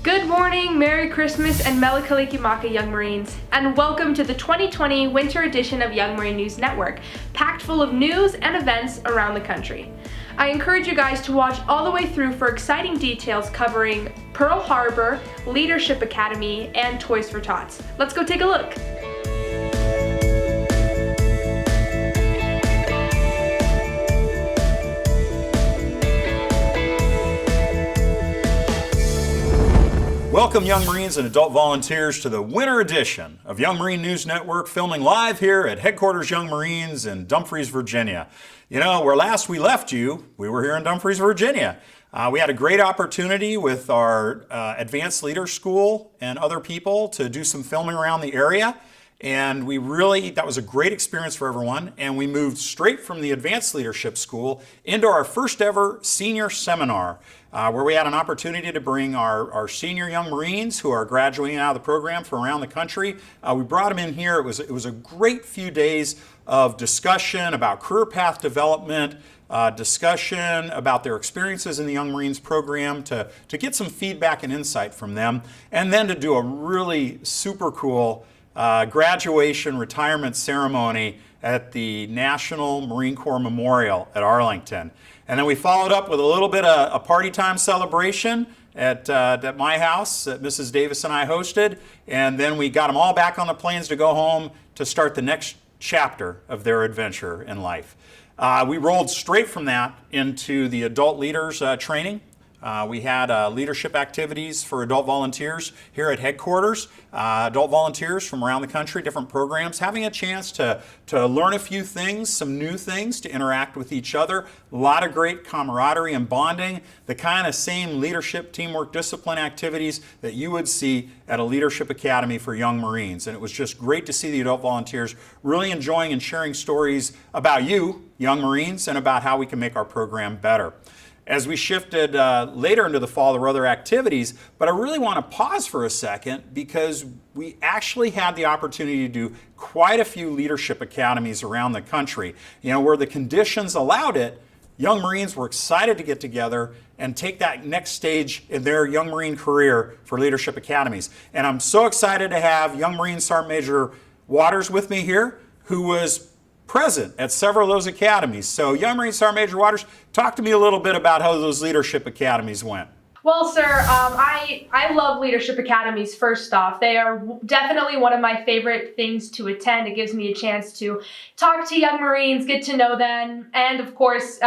Good morning, Merry Christmas, and Mele Kalikimaka, Young Marines, and welcome to the 2020 winter edition of Young Marine News Network, packed full of news and events around the country. I encourage you guys to watch all the way through for exciting details covering Pearl Harbor, Leadership Academy, and Toys for Tots. Let's go take a look. Welcome, Young Marines and adult volunteers, to the winter edition of Young Marine News Network, filming live here at Headquarters Young Marines in Dumfries, Virginia. You know, where last we left you, we were here in Dumfries, Virginia. We had a great opportunity with our Advanced Leader School and other people to do some filming around the area. And that was a great experience for everyone. And we moved straight from the Advanced Leadership School into our first ever senior seminar, where we had an opportunity to bring our senior young Marines who are graduating out of the program from around the country. We brought them in here. It was a great few days of discussion about career path development, discussion about their experiences in the Young Marines program to get some feedback and insight from them, and then to do a really super cool graduation retirement ceremony at the National Marine Corps Memorial at Arlington. And then we followed up with a little bit of a party time celebration at my house that Mrs. Davis and I hosted. And then we got them all back on the planes to go home to start the next chapter of their adventure in life. We rolled straight from that into the adult leaders training. We had leadership activities for adult volunteers here at headquarters, adult volunteers from around the country, different programs, having a chance to learn a few things, some new things, to interact with each other. A lot of great camaraderie and bonding, the kind of same leadership, teamwork, discipline activities that you would see at a leadership academy for young Marines. And it was just great to see the adult volunteers really enjoying and sharing stories about you, young Marines, and about how we can make our program better. As we shifted later into the fall, there were other activities, but I really want to pause for a second because we actually had the opportunity to do quite a few leadership academies around the country. You know, where the conditions allowed it, young Marines were excited to get together and take that next stage in their young Marine career for leadership academies. And I'm so excited to have young Marine Sergeant Major Waters with me here, who was present at several of those academies. So, Young Marine Sergeant Major Waters, talk to me a little bit about how those leadership academies went. Well, sir, I love leadership academies. First off, they are definitely one of my favorite things to attend. It gives me a chance to talk to young Marines, get to know them, and of course,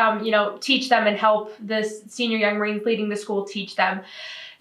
teach them and help the senior young Marines leading the school teach them.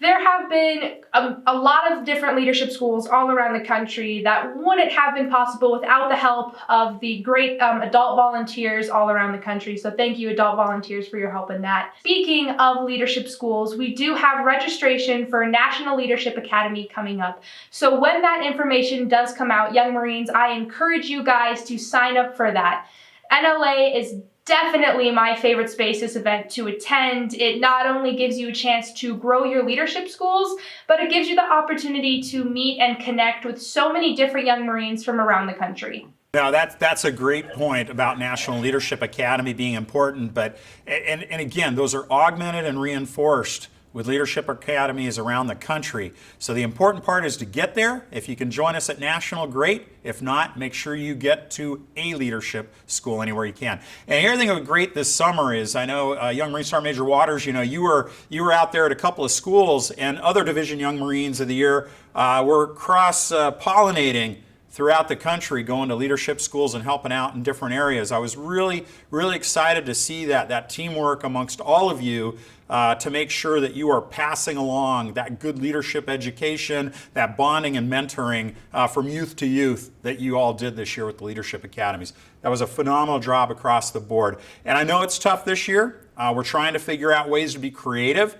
There have been a lot of different leadership schools all around the country that wouldn't have been possible without the help of the great adult volunteers all around the country. So thank you, adult volunteers, for your help in that. Speaking of leadership schools, we do have registration for National Leadership Academy coming up. So when that information does come out, young Marines, I encourage you guys to sign up for that. NLA is definitely my favorite Spaces event to attend. It not only gives you a chance to grow your leadership schools, but it gives you the opportunity to meet and connect with so many different young Marines from around the country. Now, that's a great point about National Leadership Academy being important, but and again, those are augmented and reinforced with leadership academies around the country. So the important part is to get there. If you can join us at National, great. If not, make sure you get to a leadership school anywhere you can. And the other thing that was great this summer is, I know Young Marine Sergeant Major Waters, you know, you were out there at a couple of schools, and other Division Young Marines of the year were cross-pollinating throughout the country, going to leadership schools and helping out in different areas. I was really, really excited to see that teamwork amongst all of you to make sure that you are passing along that good leadership education, that bonding and mentoring from youth to youth that you all did this year with the leadership academies. That was a phenomenal job across the board. And I know it's tough this year. We're trying to figure out ways to be creative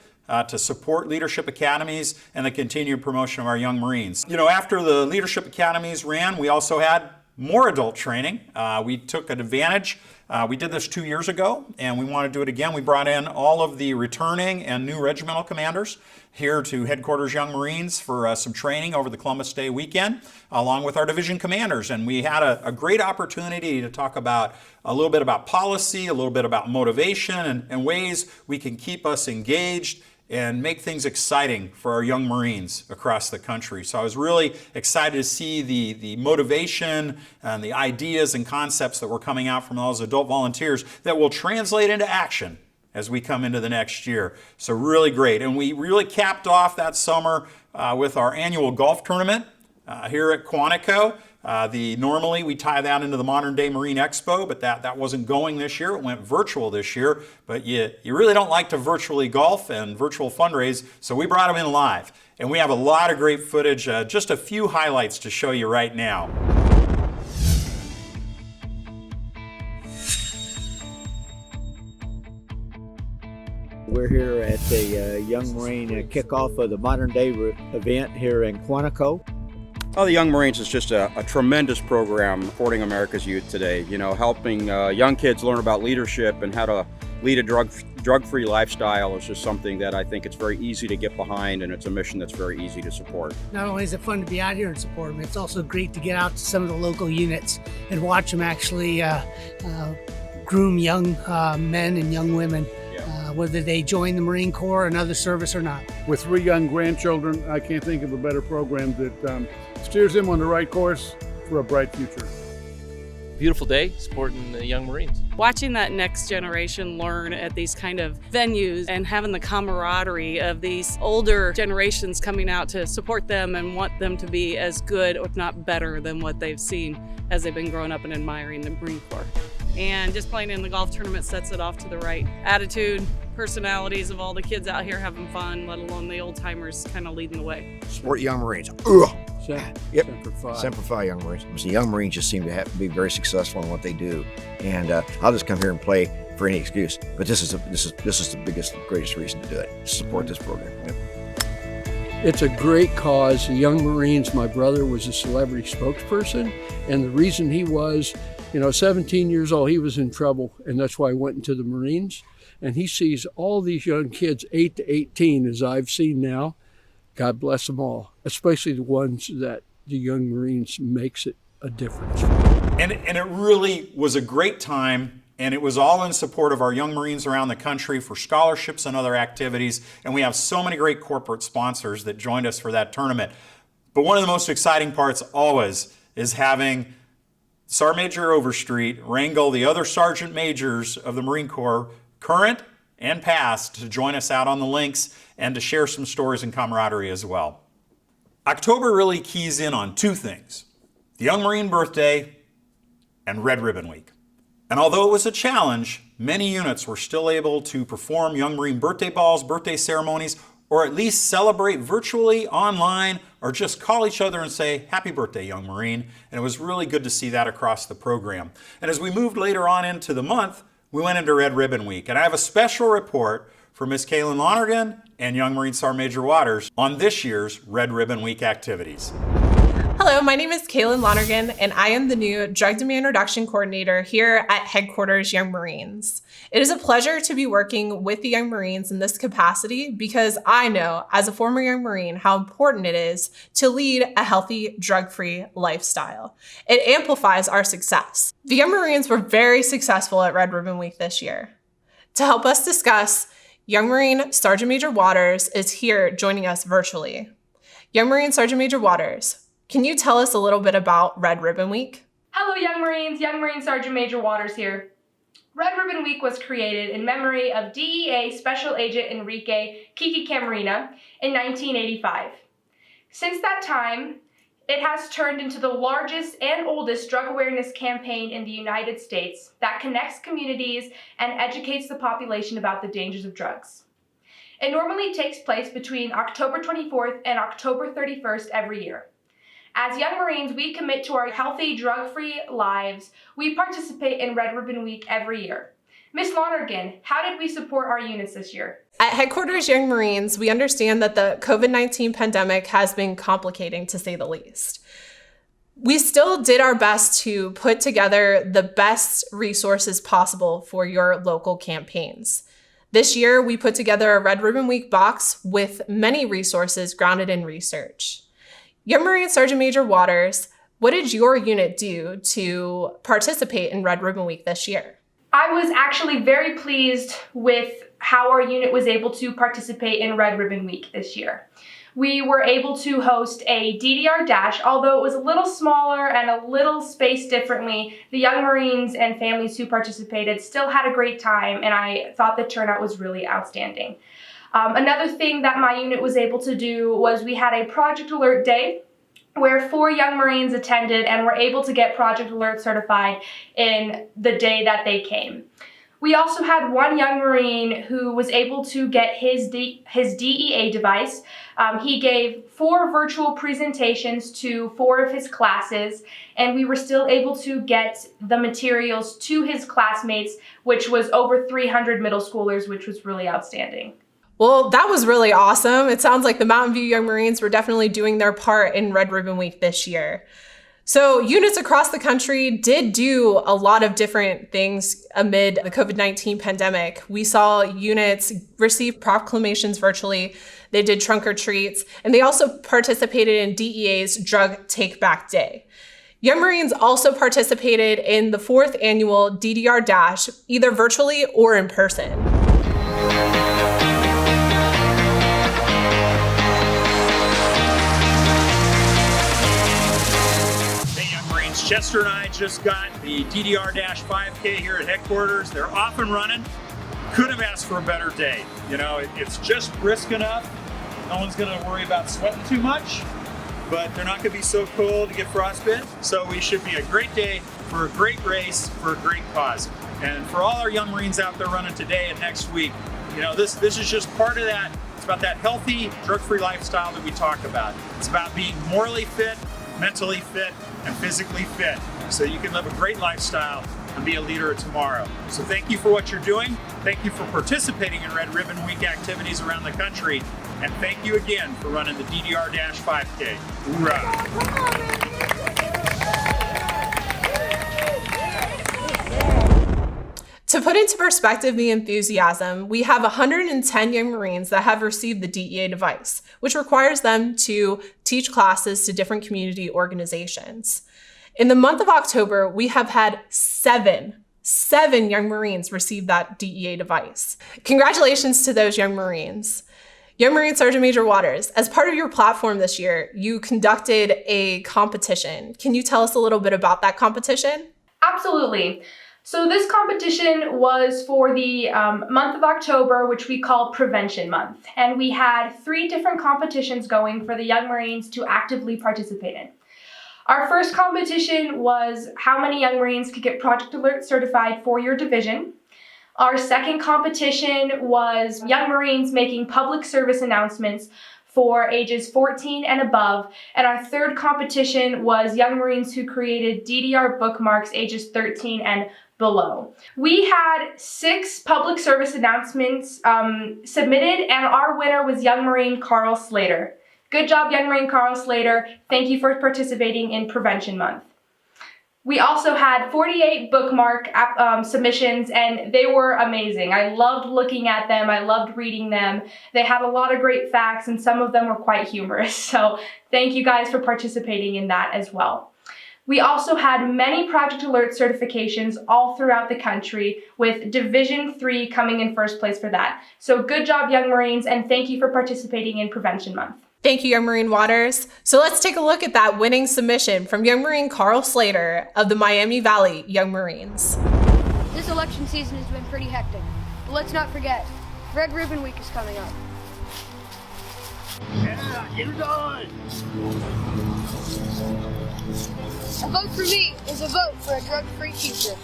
to support leadership academies and the continued promotion of our young Marines. You know, after the leadership academies ran, we also had more adult training. We took advantage. We did this 2 years ago, and we want to do it again. We brought in all of the returning and new regimental commanders here to Headquarters Young Marines for some training over the Columbus Day weekend, along with our division commanders. And we had a great opportunity to talk about a little bit about policy, a little bit about motivation, and ways we can keep us engaged and make things exciting for our young Marines across the country. So I was really excited to see the motivation and the ideas and concepts that were coming out from those adult volunteers that will translate into action as we come into the next year. So really great. And we really capped off that summer with our annual golf tournament here at Quantico. Normally we tie that into the Modern Day Marine Expo, but that wasn't going this year. It went virtual this year, but you really don't like to virtually golf and virtual fundraise, so we brought them in live. And we have a lot of great footage, just a few highlights to show you right now. We're here at the Young Marine kickoff of the Modern Day event here in Quantico. Oh, the Young Marines is just a tremendous program supporting America's youth today. You know, helping young kids learn about leadership and how to lead a drug-free lifestyle is just something that I think it's very easy to get behind, and it's a mission that's very easy to support. Not only is it fun to be out here and support them, it's also great to get out to some of the local units and watch them actually groom young men and young women, whether they join the Marine Corps or another service or not. With 3 young grandchildren, I can't think of a better program that steers them on the right course for a bright future. Beautiful day supporting the Young Marines. Watching that next generation learn at these kind of venues and having the camaraderie of these older generations coming out to support them and want them to be as good, if not better, than what they've seen as they've been growing up and admiring the Marine Corps. And just playing in the golf tournament sets it off to the right attitude, personalities of all the kids out here having fun, let alone the old timers kind of leading the way. Support Young Marines. Yep. Semper Fi Young Marines. The Young Marines just seem to be very successful in what they do, and I'll just come here and play for any excuse. But this is the biggest, greatest reason to do it. Support this program. Yep. It's a great cause. The Young Marines. My brother was a celebrity spokesperson, and the reason he was, 17 years old, he was in trouble, and that's why I went into the Marines. And he sees all these young kids, 8 to 18, as I've seen now. God bless them all, especially the ones that the Young Marines makes it a difference. And it really was a great time, and it was all in support of our Young Marines around the country for scholarships and other activities. And we have so many great corporate sponsors that joined us for that tournament. But one of the most exciting parts always is having Sergeant Major Overstreet wrangle the other Sergeant Majors of the Marine Corps, current and past, to join us out on the links and to share some stories and camaraderie as well. October really keys in on 2 things: the Young Marine birthday and Red Ribbon Week. And although it was a challenge, many units were still able to perform Young Marine birthday balls, birthday ceremonies, or at least celebrate virtually, online, or just call each other and say, "Happy birthday, Young Marine." And it was really good to see that across the program. And as we moved later on into the month, we went into Red Ribbon Week. And I have a special report for Ms. Kaylin Lonergan and Young Marine Sergeant Major Waters on this year's Red Ribbon Week activities. Hello, my name is Kaylin Lonergan, and I am the new Drug Demand Reduction Coordinator here at Headquarters Young Marines. It is a pleasure to be working with the Young Marines in this capacity because I know, as a former Young Marine, how important it is to lead a healthy, drug-free lifestyle. It amplifies our success. The Young Marines were very successful at Red Ribbon Week this year. To help us discuss, Young Marine Sergeant Major Waters is here joining us virtually. Young Marine Sergeant Major Waters, can you tell us a little bit about Red Ribbon Week? Hello, Young Marines. Young Marine Sergeant Major Waters here. Red Ribbon Week was created in memory of DEA Special Agent Enrique Kiki Camarena in 1985. Since that time, it has turned into the largest and oldest drug awareness campaign in the United States that connects communities and educates the population about the dangers of drugs. It normally takes place between October 24th and October 31st every year. As Young Marines, we commit to our healthy, drug-free lives. We participate in Red Ribbon Week every year. Ms. Lonergan, how did we support our units this year? At Headquarters Young Marines, we understand that the COVID-19 pandemic has been complicating, to say the least. We still did our best to put together the best resources possible for your local campaigns. This year, we put together a Red Ribbon Week box with many resources grounded in research. Young Marine Sergeant Major Waters, what did your unit do to participate in Red Ribbon Week this year? I was actually very pleased with how our unit was able to participate in Red Ribbon Week this year. We were able to host a DDR Dash, although it was a little smaller and a little spaced differently. The young Marines and families who participated still had a great time, and I thought the turnout was really outstanding. Another thing that my unit was able to do was we had a Project Alert Day where 4 young Marines attended and were able to get Project Alert certified in the day that they came. We also had 1 young Marine who was able to get his DEA device. He gave 4 virtual presentations to 4 of his classes, and we were still able to get the materials to his classmates, which was over 300 middle schoolers, which was really outstanding. Well, that was really awesome. It sounds like the Mountain View Young Marines were definitely doing their part in Red Ribbon Week this year. So units across the country did do a lot of different things amid the COVID-19 pandemic. We saw units receive proclamations virtually. They did trunk or treats, and they also participated in DEA's Drug Take Back Day. Young Marines also participated in the 4th annual DDR Dash, either virtually or in person. Chester and I just got the DDR Dash 5K here at headquarters. They're off and running. Couldn't have asked for a better day. You know, it's just brisk enough. No one's gonna worry about sweating too much, but they're not gonna be so cold to get frostbite. So we should be a great day for a great race for a great cause. And for all our young Marines out there running today and next week, you know, this is just part of that. It's about that healthy, drug-free lifestyle that we talk about. It's about being morally fit, mentally fit, and physically fit, so you can live a great lifestyle and be a leader of tomorrow. So thank you for what you're doing. Thank you for participating in Red Ribbon Week activities around the country. And thank you again for running the DDR Dash 5K. Hoorah! To put into perspective the enthusiasm, we have 110 young Marines that have received the DEA device, which requires them to teach classes to different community organizations. In the month of October, we have had seven young Marines receive that DEA device. Congratulations to those young Marines. Young Marine Sergeant Major Waters, as part of your platform this year, you conducted a competition. Can you tell us a little bit about that competition? Absolutely. So this competition was for the month of October, which we call Prevention Month. And we had 3 different competitions going for the young Marines to actively participate in. Our first competition was how many young Marines could get Project Alert certified for your division. Our second competition was young Marines making public service announcements for ages 14 and above. And our third competition was young Marines who created DDR bookmarks ages 13 and below. We had 6 public service announcements submitted, and our winner was young Marine Carl Slater. Good job, young Marine Carl Slater. Thank you for participating in Prevention Month. We also had 48 bookmark submissions, and they were amazing. I loved looking at them. I loved reading them. They had a lot of great facts, and some of them were quite humorous. So thank you guys for participating in that as well. We also had many Project Alert certifications all throughout the country, with Division 3 coming in first place for that. So good job, young Marines, and thank you for participating in Prevention Month. Thank you, Young Marine Waters. So let's take a look at that winning submission from young Marine Carl Slater of the Miami Valley Young Marines. This election season has been pretty hectic, but let's not forget, Red Ribbon Week is coming up. Yeah, get it on! A vote for me is a vote for a drug-free future.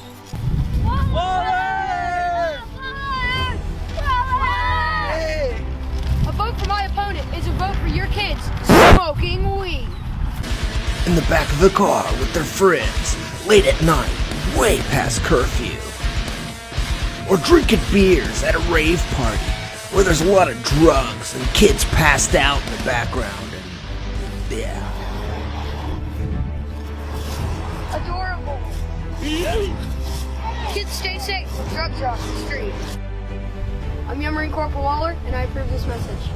A vote for my opponent is a vote for your kids smoking weed. In the back of the car with their friends, late at night, way past curfew. Or drinking beers at a rave party where there's a lot of drugs and kids passed out in the background and yeah. Adorable. Kids stay safe when drugs are off the street. I'm Young Marine Corporal Waller, and I approve this message.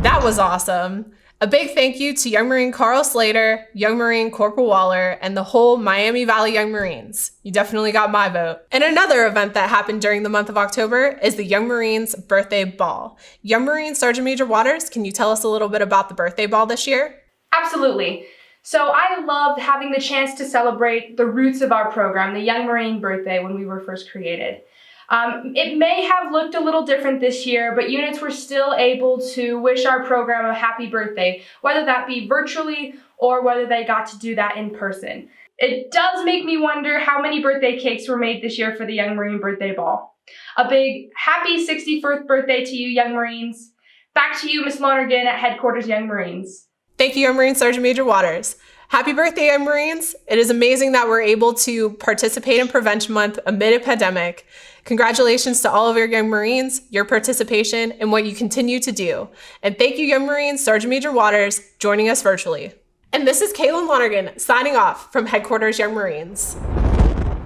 That was awesome. A big thank you to Young Marine Carl Slater, Young Marine Corporal Waller, and the whole Miami Valley Young Marines. You definitely got my vote. And another event that happened during the month of October is the Young Marines Birthday Ball. Young Marine Sergeant Major Waters, can you tell us a little bit about the birthday ball this year? Absolutely. So I loved having the chance to celebrate the roots of our program, the Young Marine birthday, when we were first created. It may have looked a little different this year, but units were still able to wish our program a happy birthday, whether that be virtually or whether they got to do that in person. It does make me wonder how many birthday cakes were made this year for the Young Marine Birthday Ball. A big happy 61st birthday to you, Young Marines. Back to you, Ms. Lonergan at Headquarters Young Marines. Thank you, Young Marine Sergeant Major Waters. Happy birthday, Young Marines. It is amazing that we're able to participate in Prevention Month amid a pandemic. Congratulations to all of our Young Marines, your participation, and what you continue to do. And thank you, Young Marines Sergeant Major Waters, joining us virtually. And this is Caitlin Lonergan signing off from Headquarters Young Marines.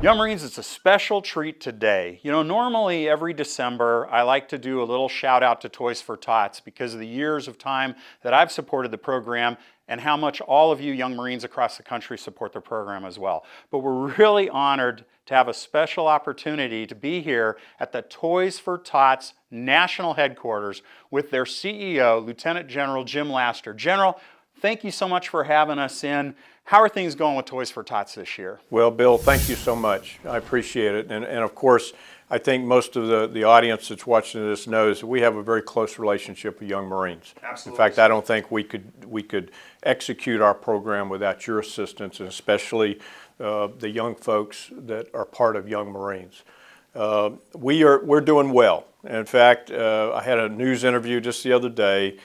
Young Marines, it's a special treat today. You know, normally every December, I like to do a little shout out to Toys for Tots because of the years of time that I've supported the program and how much all of you Young Marines across the country support the program as well. But we're really honored to have a special opportunity to be here at the Toys for Tots National Headquarters with their CEO, Lieutenant General Jim Laster. General, thank you so much for having us in. How are things going with Toys for Tots this year? Well, Bill, thank you so much. I appreciate it. And of course, I think most of the audience that's watching this knows that we have a very close relationship with Young Marines. Absolutely. In fact, I don't think we could execute our program without your assistance, and especially the young folks that are part of Young Marines. We're doing well. In fact, I had a news interview just the other day,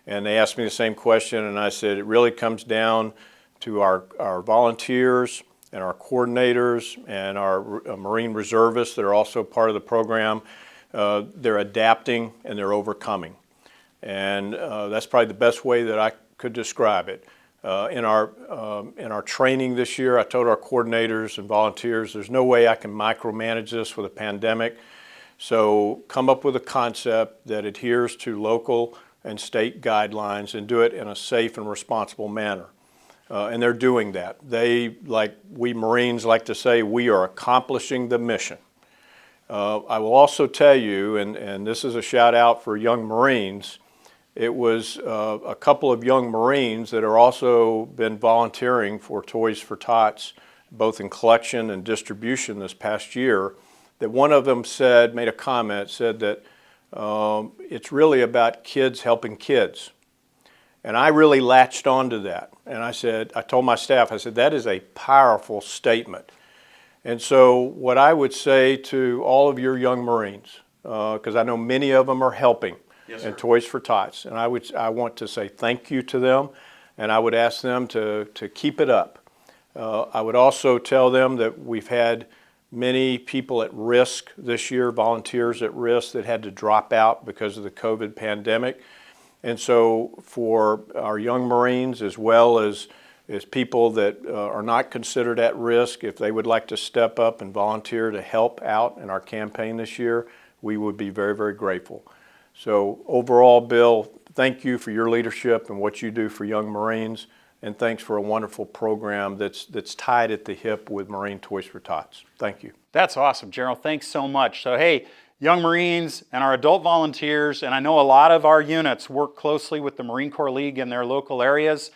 and they asked me the same question, and I said it really comes down to our volunteers and our coordinators and our Marine reservists that are also part of the program. They're adapting and they're overcoming. And that's probably the best way that I could describe it. In our training this year, I told our coordinators and volunteers, there's no way I can micromanage this with a pandemic. So come up with a concept that adheres to local and state guidelines and do it in a safe and responsible manner. And they're doing that. They, like we Marines like to say, we are accomplishing the mission. I will also tell you, and this is a shout out for Young Marines, it was a couple of Young Marines that are also been volunteering for Toys for Tots, both in collection and distribution this past year, that one of them made a comment, said that it's really about kids helping kids. And I really latched onto that. And I told my staff, I said, that is a powerful statement. And so what I would say to all of your Young Marines, because I know many of them are helping in Toys for Tots, and I want to say thank you to them, and I would ask them to keep it up. I would also tell them that we've had many people at risk this year, volunteers at risk that had to drop out because of the COVID pandemic. And so for our Young Marines, as well as people that are not considered at risk, if they would like to step up and volunteer to help out in our campaign this year, we would be very, very grateful. So overall, Bill, thank you for your leadership and what you do for Young Marines, and thanks for a wonderful program that's tied at the hip with Marine Toys for Tots. Thank you. That's awesome, General. Thanks so much. So hey, Young Marines and our adult volunteers, and I know a lot of our units work closely with the Marine Corps League in their local areas.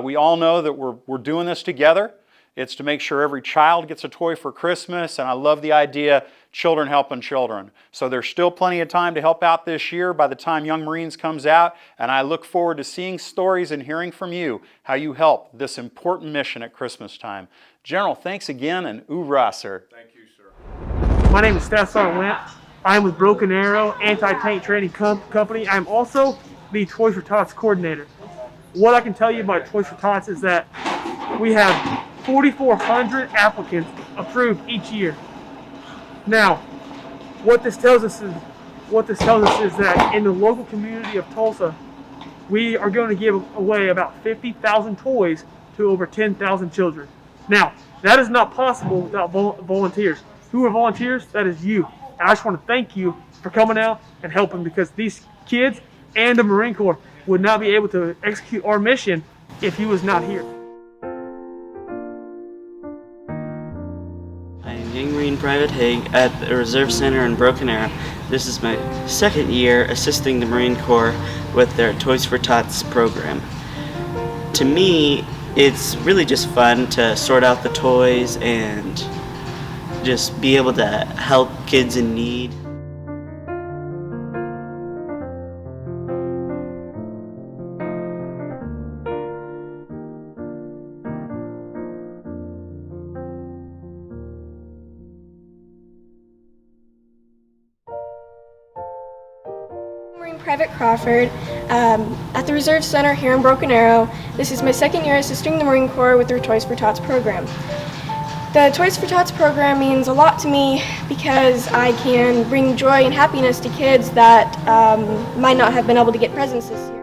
We all know that we're doing this together. It's to make sure every child gets a toy for Christmas, and I love the idea, children helping children. So there's still plenty of time to help out this year by the time Young Marines comes out, and I look forward to seeing stories and hearing from you how you help this important mission at Christmas time. General, thanks again, and hoorah, sir. Thank you, sir. My name is Staff Sergeant Wentz. I am with Broken Arrow Anti-Tank Training Company. I'm also the Toys for Tots coordinator. What I can tell you about Toys for Tots is that we have 4,400 applicants approved each year. Now, what this tells us is that in the local community of Tulsa, we are going to give away about 50,000 toys to over 10,000 children. Now, that is not possible without volunteers. Who are volunteers? That is you. And I just want to thank you for coming out and helping, because these kids and the Marine Corps would not be able to execute our mission if he was not here. I am Young Marine Private Haig at the Reserve Center in Broken Arrow. This is my second year assisting the Marine Corps with their Toys for Tots program. To me, it's really just fun to sort out the toys and just be able to help kids in need. Private Crawford at the Reserve Center here in Broken Arrow. This is my second year assisting the Marine Corps with their Toys for Tots program. The Toys for Tots program means a lot to me because I can bring joy and happiness to kids that might not have been able to get presents this year.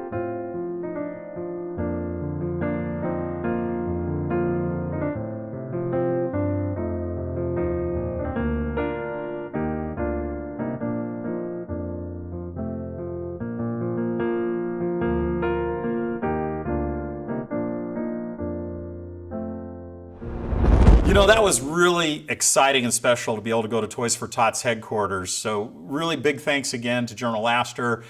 You know, that was really exciting and special to be able to go to Toys for Tots headquarters. So really big thanks again to General Laster,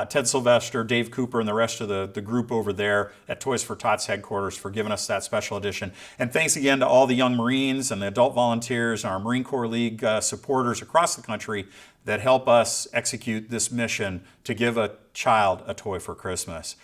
Ted Sylvester, Dave Cooper, and the rest of the group over there at Toys for Tots headquarters for giving us that special edition. And thanks again to all the young Marines and the adult volunteers and our Marine Corps League supporters across the country that help us execute this mission to give a child a toy for Christmas.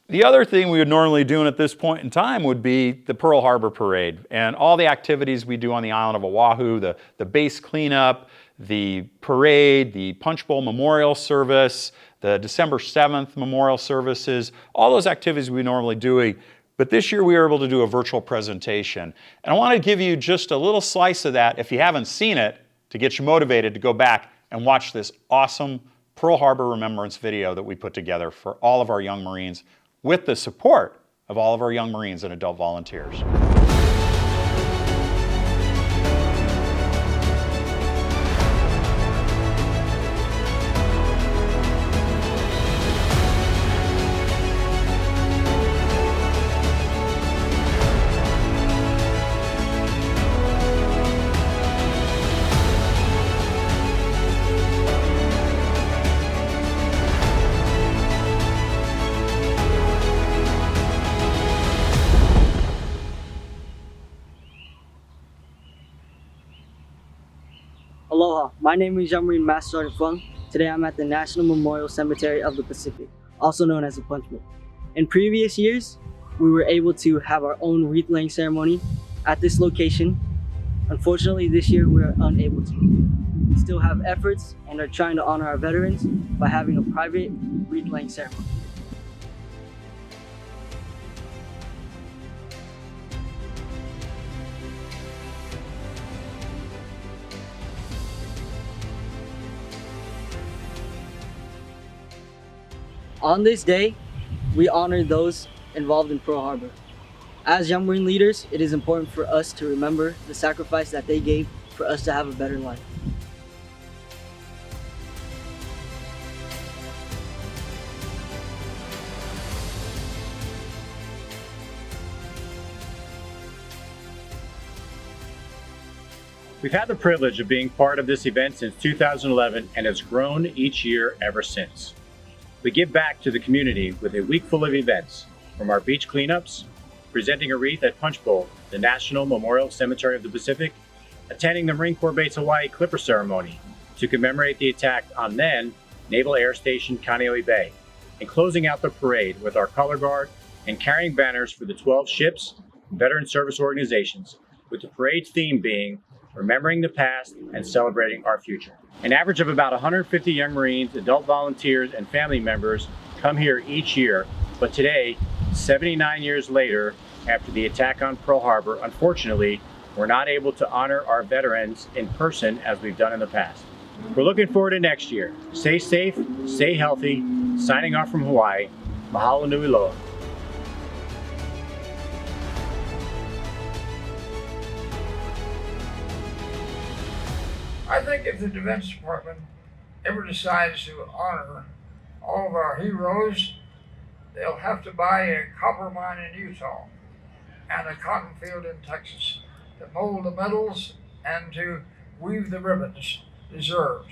The other thing we would normally do at this point in time would be the Pearl Harbor Parade and all the activities we do on the island of Oahu, the base cleanup, the parade, the Punch Bowl Memorial Service, the December 7th Memorial Services, all those activities we normally do. But this year we were able to do a virtual presentation. And I want to give you just a little slice of that, if you haven't seen it, to get you motivated to go back and watch this awesome Pearl Harbor Remembrance video that we put together for all of our young Marines, with the support of all of our young Marines and adult volunteers. Aloha, my name is Young Marine Master Sergeant Fung. Today I'm at the National Memorial Cemetery of the Pacific, also known as the Punch Bowl. In previous years, we were able to have our own wreath laying ceremony at this location. Unfortunately, this year we are unable to. We still have efforts and are trying to honor our veterans by having a private wreath laying ceremony. On this day, we honor those involved in Pearl Harbor. As young Marine leaders, it is important for us to remember the sacrifice that they gave for us to have a better life. We've had the privilege of being part of this event since 2011 and has grown each year ever since. We give back to the community with a week full of events, from our beach cleanups, presenting a wreath at Punch Bowl, the National Memorial Cemetery of the Pacific, attending the Marine Corps Base Hawaii Clipper Ceremony to commemorate the attack on then Naval Air Station Kaneohe Bay, and closing out the parade with our color guard and carrying banners for the 12 ships and veteran service organizations, with the parade's theme being remembering the past and celebrating our future. An average of about 150 young Marines, adult volunteers, and family members come here each year, but today, 79 years later, after the attack on Pearl Harbor, unfortunately, we're not able to honor our veterans in person as we've done in the past. We're looking forward to next year. Stay safe, stay healthy. Signing off from Hawaii, mahalo nui loa. I think if the Defense Department ever decides to honor all of our heroes they'll have to buy a copper mine in Utah and a cotton field in Texas to mold the metals and to weave the ribbons deserves.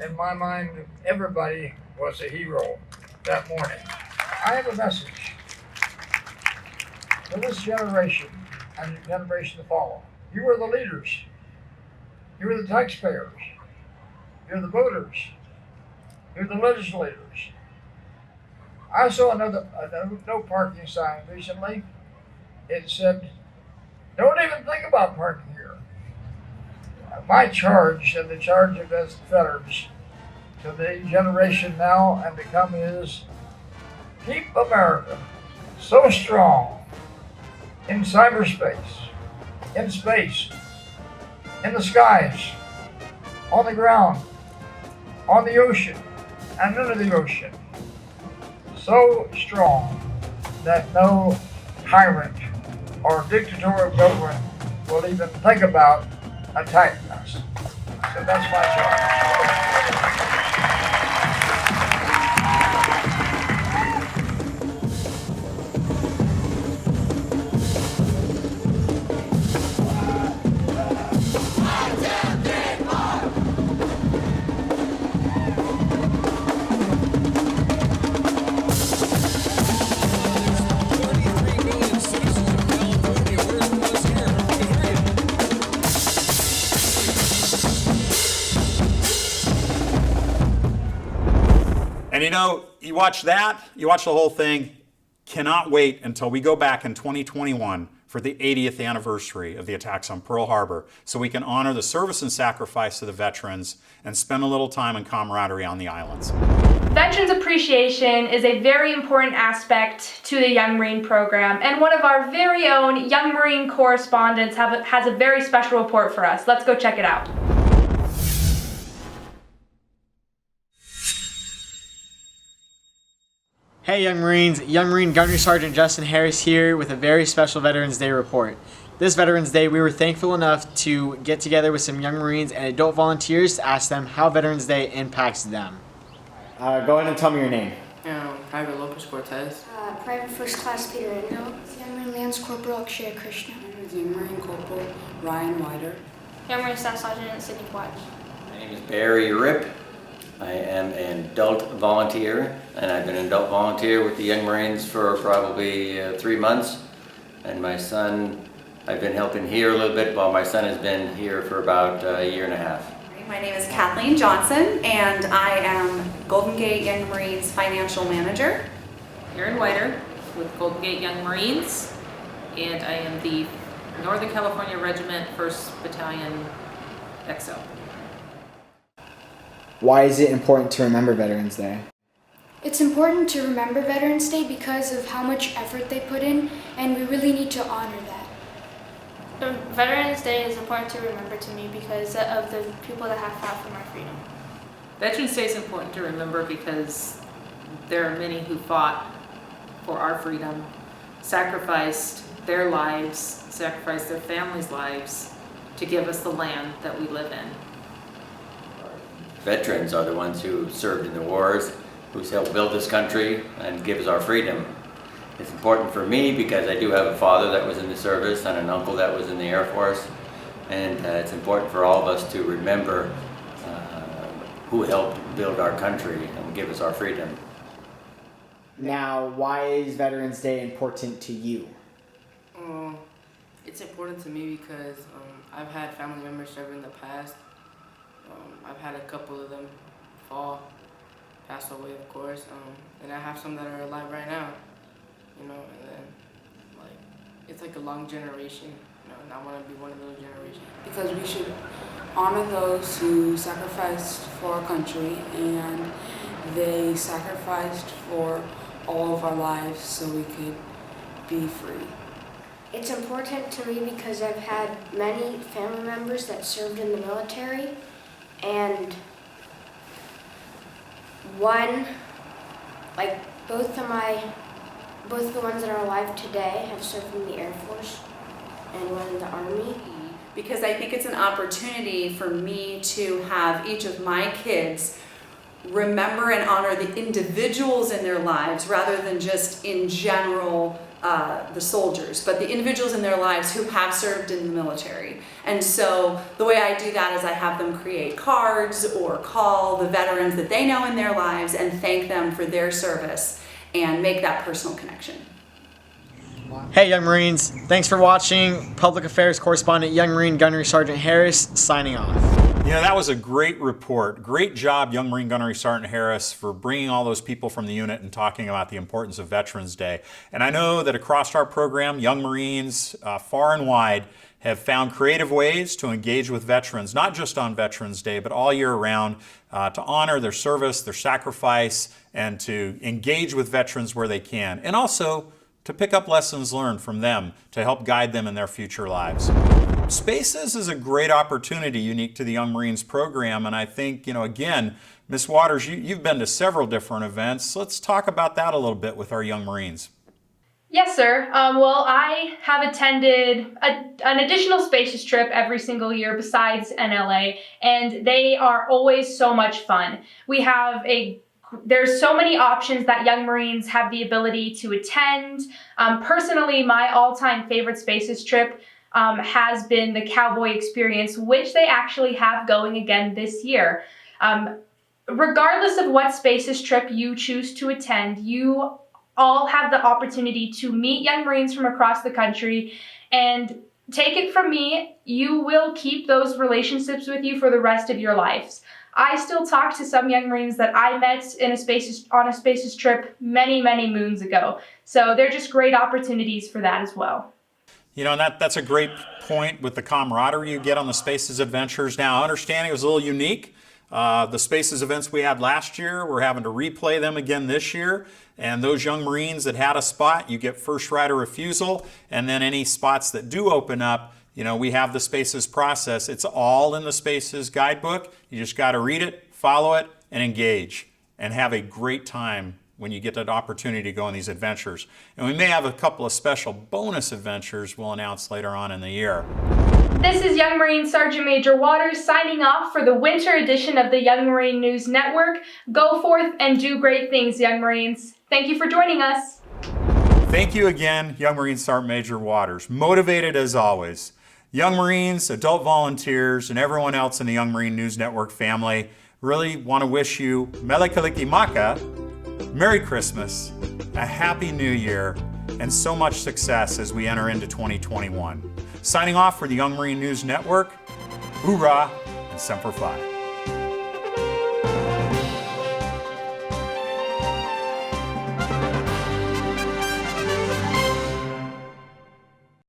In my mind, everybody was a hero that morning. I have a message for this generation and the generation to follow. You are the leaders. You are the taxpayers. You're the voters. You're the legislators. I saw a no parking sign recently. It said, don't even think about parking here. My charge and the charge of us veterans to the generation now and to come is keep America so strong in cyberspace, in space, in the skies, on the ground, on the ocean, and under the ocean. So strong that no tyrant or dictatorial government will even think about attacking us. So that's my charge. And you know, you watch that, you watch the whole thing, cannot wait until we go back in 2021 for the 80th anniversary of the attacks on Pearl Harbor so we can honor the service and sacrifice of the veterans and spend a little time in camaraderie on the islands. Veterans appreciation is a very important aspect to the Young Marine program, and one of our very own Young Marine correspondents has a very special report for us. Let's go check it out. Hey Young Marines, Young Marine Gunnery Sergeant Justin Harris here with a very special Veterans Day report. This Veterans Day we were thankful enough to get together with some Young Marines and adult volunteers to ask them how Veterans Day impacts them. Go ahead and tell me your name. Private Lopez Cortez. Private First Class Peter Endo. Young Marine Lance Corporal Akshay Krishna. Young Marine Corporal Ryan Wider. Young Marine Staff Sergeant Sidney Watts. My name is Barry Ripp. I am an adult volunteer, and I've been an adult volunteer with the Young Marines for probably 3 months. And my son, I've been helping here a little bit while my son has been here for about a year and a half. My name is Kathleen Johnson, and I am Golden Gate Young Marines Financial Manager. Erin Whiter with Golden Gate Young Marines, and I am the Northern California Regiment 1st Battalion XO. Why is it important to remember Veterans Day? It's important to remember Veterans Day because of how much effort they put in, and we really need to honor that. Veterans Day is important to remember to me because of the people that have fought for my freedom. Veterans Day is important to remember because there are many who fought for our freedom, sacrificed their lives, sacrificed their families' lives to give us the land that we live in. Veterans are the ones who served in the wars, who's helped build this country and give us our freedom. It's important for me because I do have a father that was in the service and an uncle that was in the Air Force, and it's important for all of us to remember who helped build our country and give us our freedom. Now, why is Veterans Day important to you? It's important to me because I've had family members serve in the past. I've had a couple of them pass away, of course, and I have some that are alive right now, you know, and then, like, it's like a long generation, you know, and I want to be one of those generations. Because we should honor those who sacrificed for our country, and they sacrificed for all of our lives so we could be free. It's important to me because I've had many family members that served in the military, and both the ones that are alive today have served in the Air Force and one in the Army. Because I think it's an opportunity for me to have each of my kids remember and honor the individuals in their lives rather than just in general the soldiers, but the individuals in their lives who have served in the military. And so the way I do that is I have them create cards or call the veterans that they know in their lives and thank them for their service and make that personal connection. Hey Young Marines, thanks for watching. Public Affairs Correspondent Young Marine Gunnery Sergeant Harris signing off. You know, that was a great report. Great job, Young Marine Gunnery Sergeant Harris, for bringing all those people from the unit and talking about the importance of Veterans Day. And I know that across our program, Young Marines far and wide have found creative ways to engage with veterans, not just on Veterans Day, but all year round, to honor their service, their sacrifice, and to engage with veterans where they can. And also to pick up lessons learned from them to help guide them in their future lives. Spaces is a great opportunity unique to the Young Marines program, and I think, again, Ms. Waters, you've been to several different events. Let's talk about that a little bit with our Young Marines. Yes, sir. Well, I have attended an additional Spaces trip every single year besides NLA, and they are always so much fun. There's so many options that Young Marines have the ability to attend. Personally, my all-time favorite Spaces trip has been the Cowboy Experience, which they actually have going again this year. Regardless of what Spaces trip you choose to attend, you all have the opportunity to meet Young Marines from across the country, and take it from me, you will keep those relationships with you for the rest of your lives. I still talk to some Young Marines that I met on a Spaces trip many, many moons ago. So they're just great opportunities for that as well. You know, and that's a great point with the camaraderie you get on the Spaces adventures. Now, understanding it was a little unique. The Spaces events we had last year, we're having to replay them again this year. And those Young Marines that had a spot, you get first right of refusal. And then any spots that do open up, we have the Spaces process. It's all in the Spaces guidebook. You just got to read it, follow it, and engage, and have a great time when you get that opportunity to go on these adventures. And we may have a couple of special bonus adventures we'll announce later on in the year. This is Young Marine Sergeant Major Waters signing off for the winter edition of the Young Marine News Network. Go forth and do great things, Young Marines. Thank you for joining us. Thank you again, Young Marine Sergeant Major Waters. Motivated as always. Young Marines, adult volunteers, and everyone else in the Young Marine News Network family really want to wish you Mele Kalikimaka, Merry Christmas, a Happy New Year, and so much success as we enter into 2021. Signing off for the Young Marine News Network, hoorah and Semper Fi.